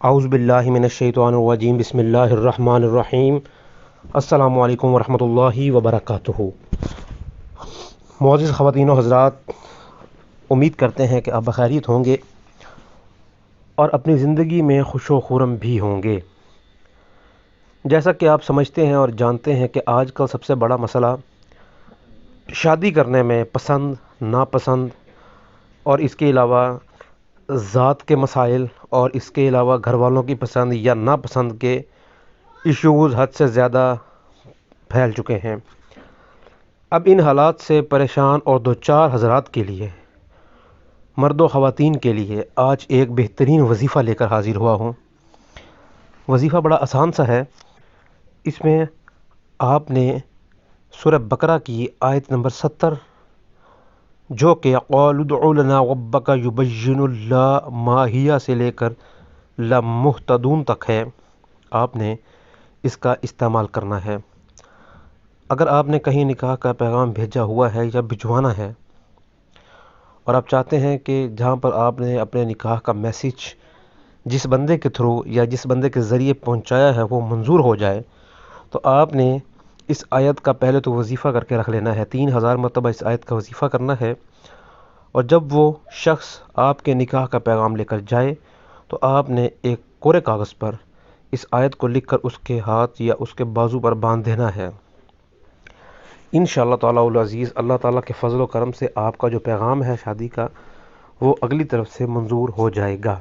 اعوذ باللہ من الشیطان الرجیم بسم اللہ الرحمن الرحیم السلام علیکم ورحمۃ اللہ وبرکاتہ۔ معزز خواتین و حضرات، امید کرتے ہیں کہ آپ بخیریت ہوں گے اور اپنی زندگی میں خوش و خرم بھی ہوں گے۔ جیسا کہ آپ سمجھتے ہیں اور جانتے ہیں کہ آج کل سب سے بڑا مسئلہ شادی کرنے میں پسند ناپسند اور اس کے علاوہ ذات کے مسائل اور اس کے علاوہ گھر والوں کی پسند یا ناپسند کے ایشوز حد سے زیادہ پھیل چکے ہیں۔ اب ان حالات سے پریشان اور دوچار حضرات کے لیے، مرد و خواتین کے لیے آج ایک بہترین وظیفہ لے کر حاضر ہوا ہوں۔ وظیفہ بڑا آسان سا ہے۔ اس میں آپ نے سورہ بقرہ کی آیت نمبر 70 جو کہ قالوا ادع لنا ربک یبین لنا ما ہی سے لے کر لمہتدون تک ہے، آپ نے اس کا استعمال کرنا ہے۔ اگر آپ نے کہیں نکاح کا پیغام بھیجا ہوا ہے یا بھجوانا ہے اور آپ چاہتے ہیں کہ جہاں پر آپ نے اپنے نکاح کا میسیج جس بندے کے تھرو یا جس بندے کے ذریعے پہنچایا ہے وہ منظور ہو جائے، تو آپ نے اس آیت کا پہلے تو وظیفہ کر کے رکھ لینا ہے۔ 3000 مرتبہ اس آیت کا وظیفہ کرنا ہے، اور جب وہ شخص آپ کے نکاح کا پیغام لے کر جائے تو آپ نے ایک کورے کاغذ پر اس آیت کو لکھ کر اس کے ہاتھ یا اس کے بازو پر باندھ دینا ہے۔ انشاءاللہ تعالی العزیز اللہ تعالیٰ کے فضل و کرم سے آپ کا جو پیغام ہے شادی کا وہ اگلی طرف سے منظور ہو جائے گا۔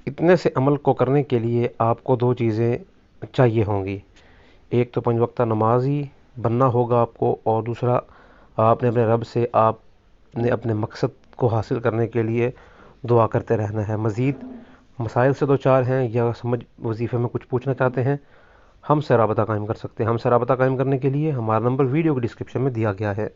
اتنے سے عمل کو کرنے کے لیے آپ کو دو چیزیں چاہیے ہوں گی۔ ایک تو 5 وقتہ نمازی بننا ہوگا آپ کو، اور دوسرا آپ نے اپنے رب سے آپ نے اپنے مقصد کو حاصل کرنے کے لیے دعا کرتے رہنا ہے۔ مزید مسائل سے دوچار ہیں یا سمجھ وظیفے میں کچھ پوچھنا چاہتے ہیں، ہم سے رابطہ قائم کر سکتے ہیں۔ ہم سے رابطہ قائم کرنے کے لیے ہمارا نمبر ویڈیو کے ڈسکرپشن میں دیا گیا ہے۔